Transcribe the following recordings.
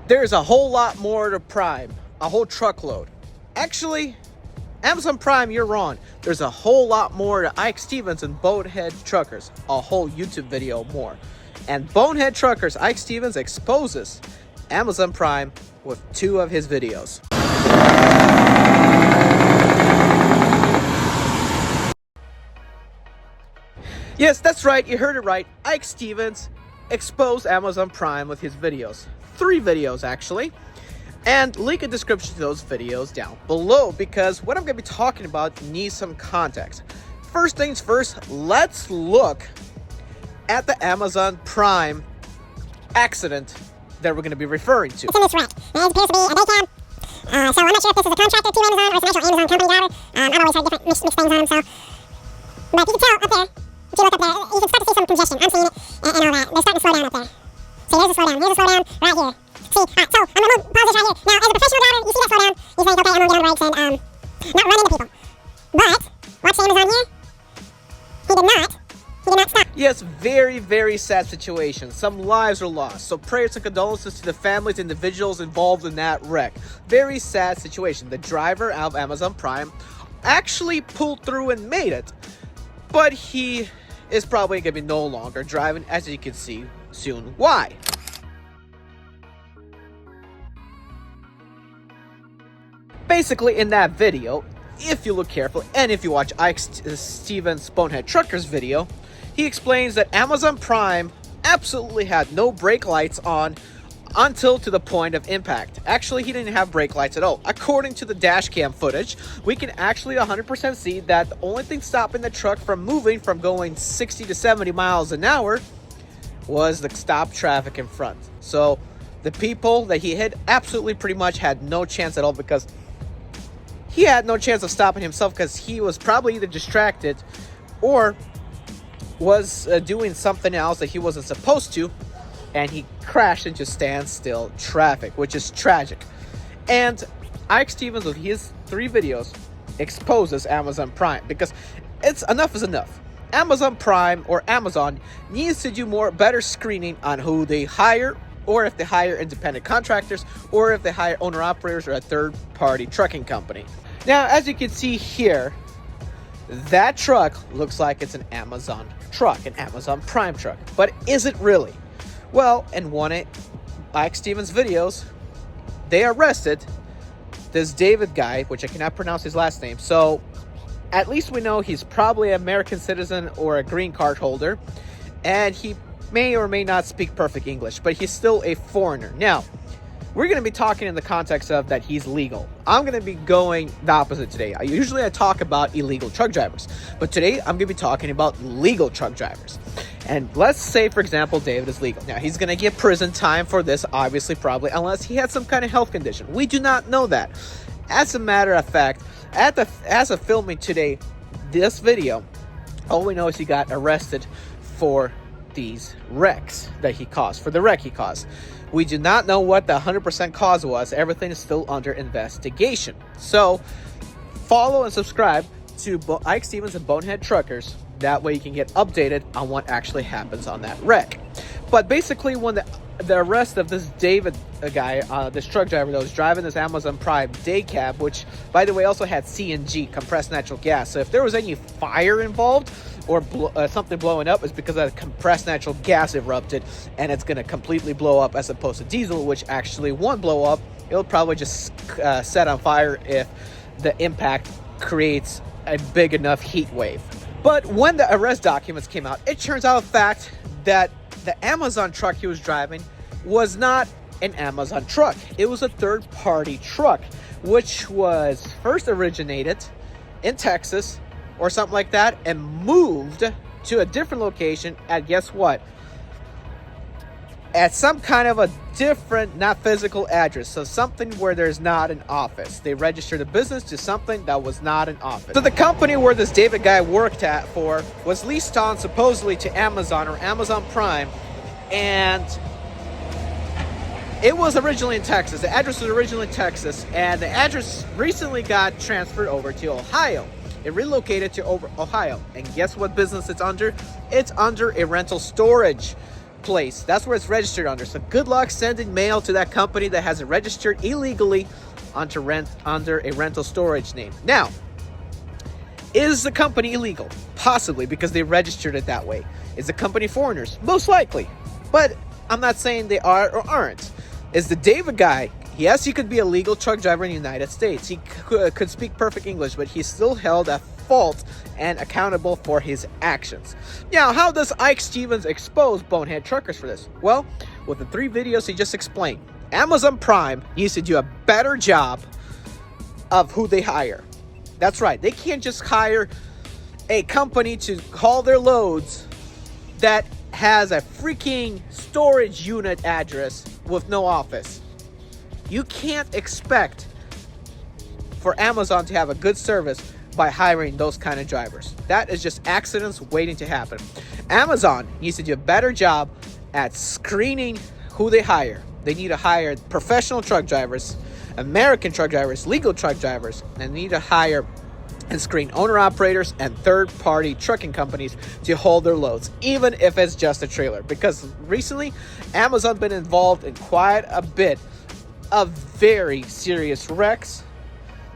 There's a whole lot more to Prime, a whole truckload. Actually, Amazon Prime, you're wrong. There's a whole lot more to Ike Stevens and Bonehead Truckers, a whole YouTube video more. And Bonehead Truckers, Ike Stevens exposes Amazon Prime with 2 of his videos. Yes, that's right, you heard it right. Ike Stevens exposed Amazon Prime with his videos. 3 videos, actually. And link a description to those videos down below, because what I'm going to be talking about needs some context. First things first, let's look at the Amazon Prime accident that we're going to be referring to. It's in this wreck. It appears to be a day cab. So I'm not sure if this is a contractor to Amazon or it's an actual Amazon company driver. I've always had different mixed things on, so. But you can tell up there, if you look up there, you can start to see some congestion. I'm seeing it and all that. They're starting to slow down up there. See, there's a slowdown. Here's a slowdown right here. See, alright, so I'm gonna pause this right here. Now, as a professional driver, you see that slowdown. You think, okay, I'm gonna get on the brakes and not run into people. But, watch Amazon here. He did not stop. Yes, very, very sad situation. Some lives are lost. So prayers and condolences to the families, individuals involved in that wreck. Very sad situation. The driver of Amazon Prime actually pulled through and made it. But he is probably going to be no longer driving, as you can see soon why. Basically, in that video, if you look carefully, and if you watch Ike Stevens Bonehead Truckers video, he explains that Amazon Prime absolutely had no brake lights on until to the point of impact. Actually, he didn't have brake lights at all. According to the dash cam footage, we can actually 100% see that the only thing stopping the truck from moving from going 60 to 70 miles an hour was the stopped traffic in front. So the people that he hit absolutely pretty much had no chance at all, because he had no chance of stopping himself, because he was probably either distracted or was doing something else that he wasn't supposed to, and he crashed into standstill traffic, which is tragic. And Ike Stevens, with his 3 videos, exposes Amazon Prime, because enough is enough. Amazon Prime, or Amazon, needs to do better screening on who they hire, or if they hire independent contractors, or if they hire owner-operators or a third-party trucking company. Now, as you can see here, that truck looks like it's an Amazon truck, an Amazon Prime truck. But is it really? Well, in one of Ike Stevens' videos, they arrested this David guy, which I cannot pronounce his last name. So at least we know he's probably an American citizen or a green card holder. And he may or may not speak perfect English, but he's still a foreigner. Now, we're going to be talking in the context of that he's legal. I'm going to be going the opposite today. Usually I talk about illegal truck drivers, but today I'm going to be talking about legal truck drivers. And let's say, for example, David is legal. Now, he's going to get prison time for this, obviously, probably, unless he had some kind of health condition. We do not know that. As a matter of fact, as of filming today, this video, all we know is he got arrested for these wrecks that he caused, for the wreck he caused. We do not know what the 100% cause was. Everything is still under investigation. So, follow and subscribe to Ike Stevens and Bonehead Truckers. That way you can get updated on what actually happens on that wreck. But basically, when the arrest of this David guy, this truck driver that was driving this Amazon Prime day cab, which, by the way, also had CNG, compressed natural gas. So if there was any fire involved, or something blowing up, is because of compressed natural gas erupted, and it's going to completely blow up, as opposed to diesel, which actually won't blow up. It'll probably just set on fire if the impact creates a big enough heat wave. But when the arrest documents came out, it turns out fact that the Amazon truck he was driving was not an Amazon truck. It was a third-party truck, which was first originated in Texas or something like that, and moved to a different location at, guess what? At some kind of a different, not physical address. So something where there's not an office. They registered a business to something that was not an office. So the company where this David guy worked for was leased on supposedly to Amazon or Amazon Prime. And it was originally in Texas. The address was originally in Texas. And the address recently got transferred over to Ohio. It relocated to Ohio. And guess what business it's under? It's under a rental storage place. That's where it's registered under. So good luck sending mail to that company that has it registered illegally under a rental storage name. Now, is the company illegal? Possibly, because they registered it that way. Is the company foreigners? Most likely. But I'm not saying they are or aren't. Is the David guy? Yes, he could be a legal truck driver in the United States. He could speak perfect English, but he's still held at fault and accountable for his actions. Now, how does Ike Stevens expose Bonehead truckers for this? Well, with the 3 videos he just explained, Amazon Prime needs to do a better job of who they hire. That's right. They can't just hire a company to haul their loads that has a freaking storage unit address with no office. You can't expect for Amazon to have a good service by hiring those kind of drivers. That is just accidents waiting to happen. Amazon needs to do a better job at screening who they hire. They need to hire professional truck drivers, American truck drivers, legal truck drivers, and need to hire and screen owner-operators and third-party trucking companies to hold their loads, even if it's just a trailer. Because recently, Amazon's been involved in quite a bit of very serious wrecks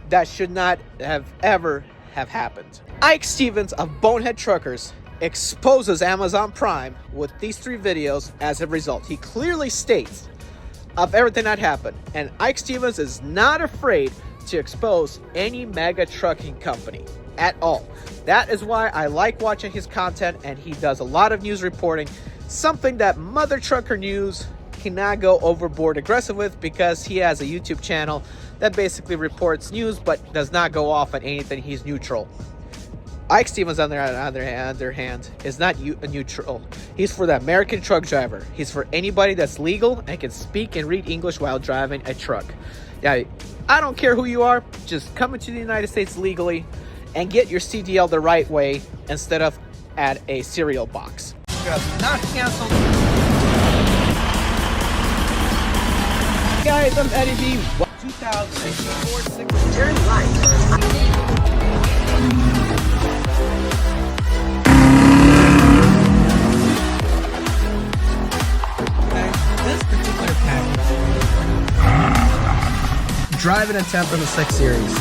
that should not have ever have happened. Ike Stevens of Bonehead Truckers exposes Amazon Prime with these 3 videos as a result. He clearly states of everything that happened, and Ike Stevens is not afraid to expose any mega trucking company at all. That is why I like watching his content, and he does a lot of news reporting, something that Mother Trucker News cannot go overboard aggressive with, because he has a YouTube channel that basically reports news but does not go off on anything. He's neutral. Ike Stevens, on the other hand, is not neutral. He's for the American truck driver. He's for anybody that's legal and can speak and read English while driving a truck. Now, I don't care who you are, just come into the United States legally and get your CDL the right way instead of at a cereal box. Not canceled. Guys, I'm Eddie B. 2004 turn right. This particular package. Driving attempt from the 6 Series.